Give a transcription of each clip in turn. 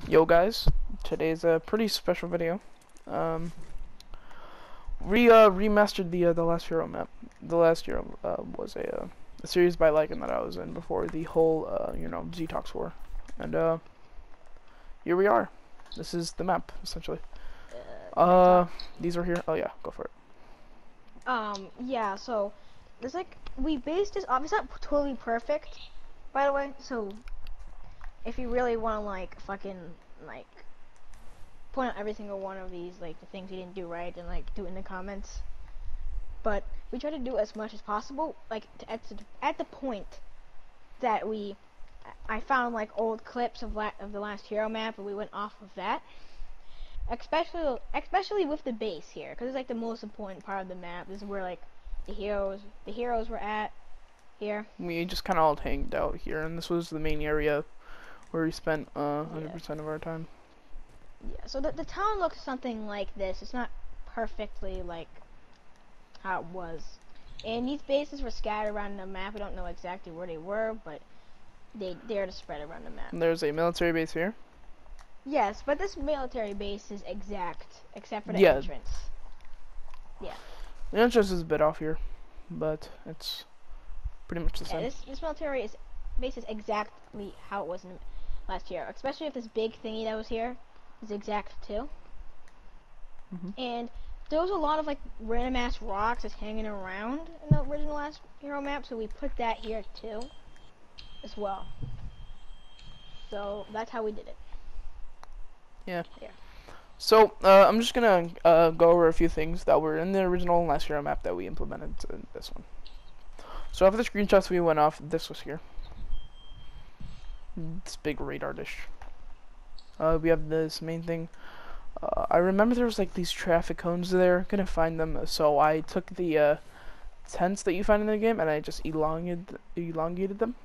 Yo guys, today's a pretty special video. We remastered the last hero map. The last hero was a series by Lycan that I was in before the whole Z-Tox war, and here we are. This is the map essentially. These are here. Oh yeah, go for it. Yeah, so there's like we based this off. It's not totally perfect, by the way. So if you really want to like fucking like point out every single one of these like the things you didn't do right, and like do it in the comments. But we try to do as much as possible, like at the point that I found like old clips of the last hero map, and we went off of that. Especially with the base here, because it's like the most important part of the map. This is where like the heroes were at here. We just kind of all hanged out here, and this was the main area where we spent 100% of our time. Yeah, so the town looks something like this. It's not perfectly like how it was. And these bases were scattered around the map. We don't know exactly where they were, but they're just spread around the map. And there's a military base here. Yes, but this military base is exact, except for the entrance. Yeah. The entrance is a bit off here, but it's pretty much the same. This military base is exactly how it was in last year, especially if this big thingy that was here is exact too. And there was a lot of like random ass rocks just hanging around in the original last hero map, so we put that here too, as well. So that's how we did it. Yeah. So I'm just gonna go over a few things that were in the original last hero map that we implemented in this one. So after the screenshots we went off, this was here. This big radar dish. We have this main thing. I remember there was like these traffic cones there. Couldn't find them, so I took the tents that you find in the game and I just elongated them.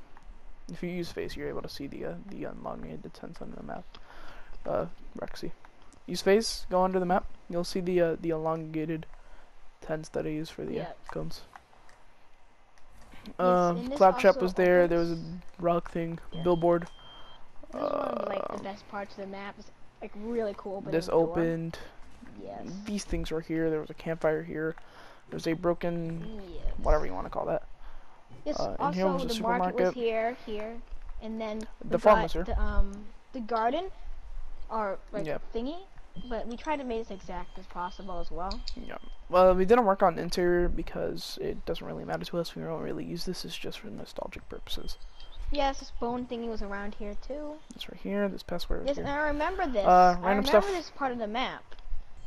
If you use face, you're able to see the elongated tents on the map. Rexy. Use face, go under the map. You'll see the elongated tents that I use for the cones. Claptrap was there. There was a rock thing, billboard. This is one of like the best parts of the map. It's like really cool. This opened. Yes. These things were here. There was a campfire here. There's a broken, whatever you want to call that. Yes. And Also, here was a the supermarket. market was here, and then the farm was here. The garden, or like thingy. But we tried to make it as exact as possible as well. Yeah. Well, we didn't work on the interior because it doesn't really matter to us. We don't really use this. It's just for nostalgic purposes. Yes, this bone thingy was around here too. It's right here. This password. Yes, here. and I remember this. Random stuff. This part of the map.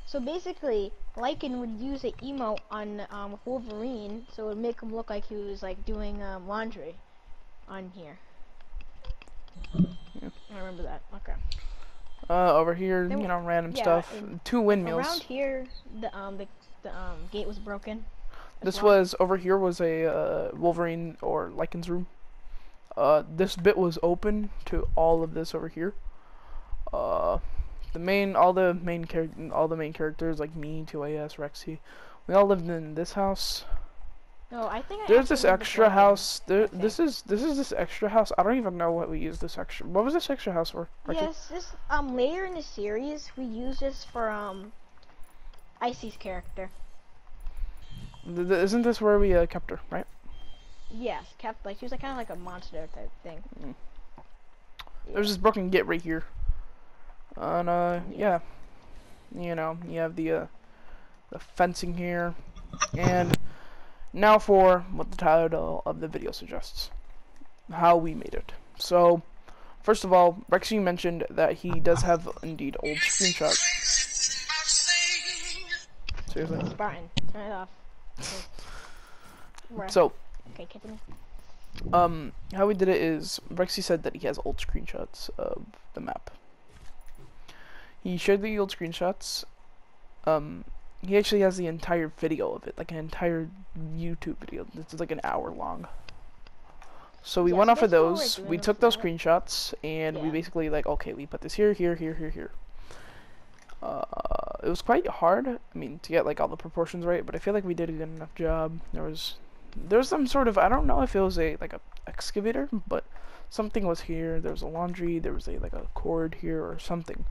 So basically, Lycan would use a emote on Wolverine, so it would make him look like he was like doing laundry on here. Yeah. I remember that. Okay. Over here, random stuff. 2 windmills. Around here, the gate was broken. This was over here was a Wolverine or Lycan's room. This bit was open to all of this over here. All the main characters like me, 2AS, Rexy, we all lived in this house. No, I think there's this extra house. This is this extra house. I don't even know what we used this extra. What was this extra house for? Rexy? Yes, this later in the series we used this for Icy's character. Isn't this where we kept her, right? Yes, kept like she was like kind of like a monster type thing. Yeah. There's this broken gate right here. And yeah, you have the fencing here, and now for what the title of the video suggests, how we made it. So, first of all, Rexy mentioned that he does have indeed old screenshots. Seriously. Spartan, turn it off. So, okay, continue. how we did it is Rexy said that he has old screenshots of the map. He shared the old screenshots. He actually has the entire video of it, like an entire YouTube video. It's like an hour long. So we went off of those. We took those screenshots and we basically like, okay, we put this here, here, here, here, here. It was quite hard, I mean, to get like all the proportions right, but I feel like we did a good enough job. There was some sort of, I don't know if it was like a excavator, but something was here. There was a laundry. There was like a cord here or something.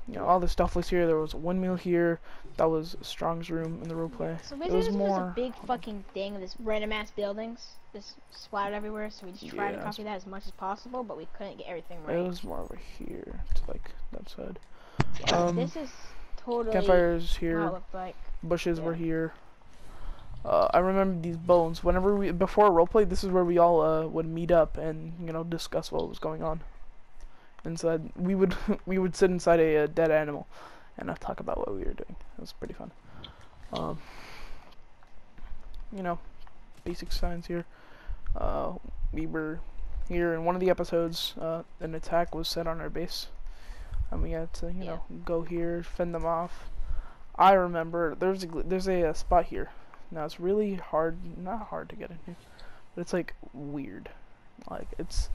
You know, all the stuff was here. There was a windmill here. That was Strong's room in the roleplay. So It basically, was this was a more. big fucking thing. This random ass buildings, just splattered everywhere. So we just tried to Yeah, copy that as much as possible, but we couldn't get everything it right. was more over here to like that side. This is totally Campfires how it here. looked like. Bushes were Yeah. here. I remember these bones. Whenever we before roleplay, this is where we all would meet up and discuss what was going on. Inside, we would we would sit inside a dead animal, and talk about what we were doing. It was pretty fun. Um, you know, basic science here. We were here in one of the episodes. An attack was set on our base, and we had to go here, fend them off. I remember there's a spot here. Now it's really hard, not hard to get in here, but it's like weird. Like it's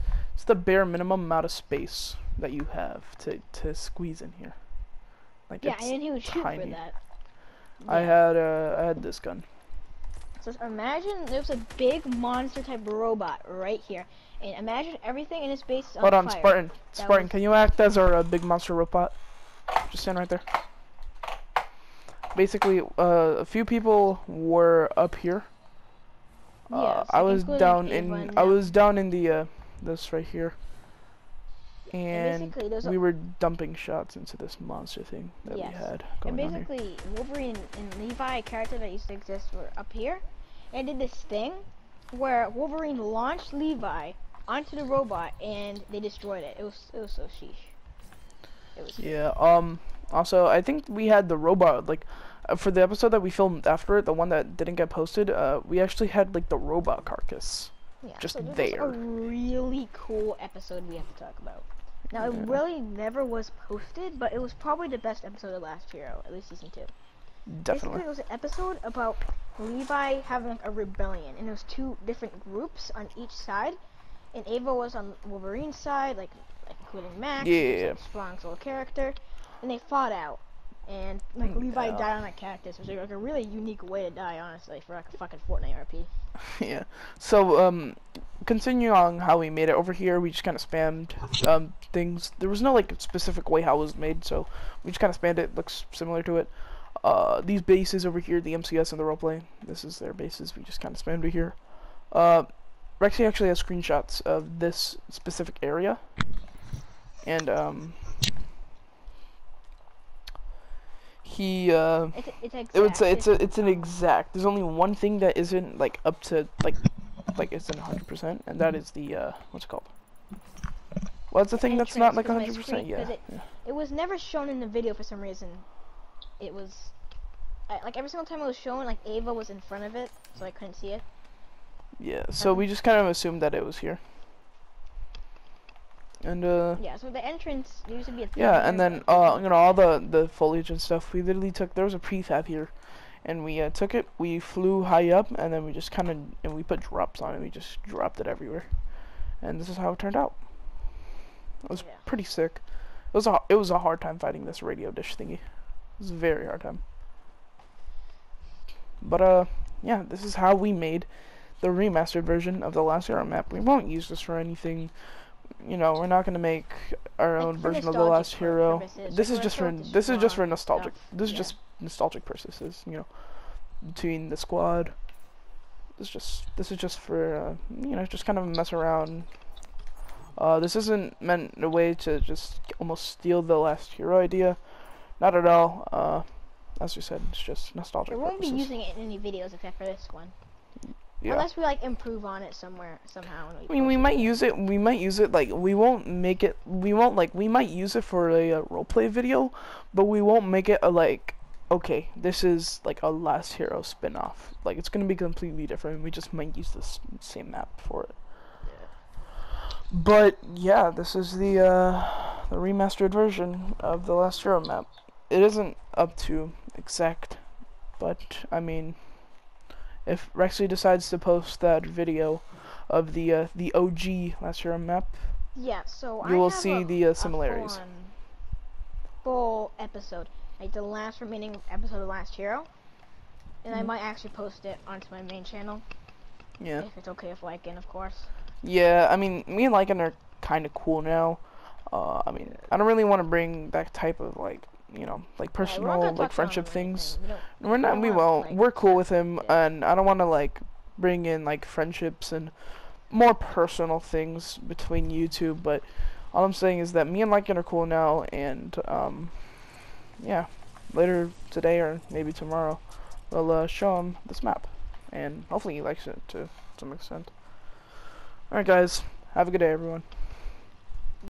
the bare minimum amount of space that you have to squeeze in here. Like Yeah, it's and he would shoot tiny. for that. I Yeah. had this gun. So imagine there's a big monster type robot right here, and imagine everything in his base is on Hold on, fire. Spartan. That Spartan, was- can you act as our big monster robot? Just stand right there. Basically, a few people were up here. Yes, I was including down Ava in and I was down in the this right here, and basically there's we were dumping shots into this monster thing that Yes. we had And going on here. basically, Wolverine and Levi, a character that used to exist, were up here, and did this thing where Wolverine launched Levi onto the robot, and they destroyed it. It was so sheesh. It was. Yeah. Also, I think we had the robot like for the episode that we filmed after it, the one that didn't get posted. We actually had like the robot carcass. Yeah, Just so this there. was a really cool episode we have to talk about. Now, it Yeah. really never was posted, but it was probably the best episode of Last Hero, at least season 2. Definitely. Basically, it was an episode about Levi having like, a rebellion, and there was 2 different groups on each side, and Ava was on Wolverine's side, like including Max, who was, Yeah. like, Strong's little character, and they fought out, and like Levi Yeah. died on that cactus, which was like a really unique way to die, honestly, for like a fucking Fortnite RP. Yeah. So continue on how we made it over here. We just kind of spammed things. There was no like specific way how it was made, so we just kind of spammed it. Looks similar to it. These bases over here, the MCS and the roleplay. This is their bases. We just kind of spammed it here. Rexy actually has screenshots of this specific area, and he It's exact. it's an exact. There's only one thing that isn't like up to like isn't 100%, and that is the what's it called? What's the thing that's not like entrance was 100%? creepy, 'cause Yeah. It was never shown in the video for some reason. It was like every single time it was shown, like Ava was in front of it, so I couldn't see it. Yeah. So we just kind of assumed that it was here. And Yeah, so the entrance there used to be a thing yeah, here, and then but- all the foliage and stuff. We literally took there was a prefab here, and we took it. We flew high up, and then we just kind of and we put drops on it. We just dropped it everywhere, and this is how it turned out. It was Yeah. pretty sick. It was a hard time fighting this radio dish thingy. It was a very hard time. But yeah, this is how we made the remastered version of the Last Hero map. We won't use this for anything. We're not gonna make our Like, own for version of the Last nostalgic Hero. purposes, This like, is just for retro to this is just for Squad nostalgic. stuff, This is yeah. just nostalgic purposes. Between the squad. This is just for just kind of mess around. This isn't meant in a way to just almost steal the Last Hero idea. Not at all. As we said, it's just nostalgic We won't purposes. be using it in any videos except for this one. Yeah. Unless we like improve on it somewhere somehow. I mean, we might use it. We might use it. Like, we won't make it. We won't like. We might use it for a roleplay video, but we won't make it a like. Okay, this is like a Last Hero spin-off. Like, it's gonna be completely different. We just might use this same map for it. But yeah, this is the remastered version of the Last Hero map. It isn't up to exact, but I mean, if Rexley decides to post that video of the OG Last Hero map, Yeah, so you I will have see the similarities. Full episode, like the last remaining episode of Last Hero, and I might actually post it onto my main channel Yeah. if it's okay with liking, of course. Yeah, I mean, me and Lycan are kind of cool now. I mean, I don't really want to bring that type of like, like Yeah, we're not gonna personal, like talk down on friendship him or anything. things. We don't. We're We not, don't we want to won't. like. We're cool Yeah. with him, Yeah. and I don't want to like bring in like friendships and more personal things between you two. But all I'm saying is that me and Lycan are cool now, and yeah, later today or maybe tomorrow, we'll show him this map, and hopefully he likes it to some extent. All right, guys, have a good day, everyone.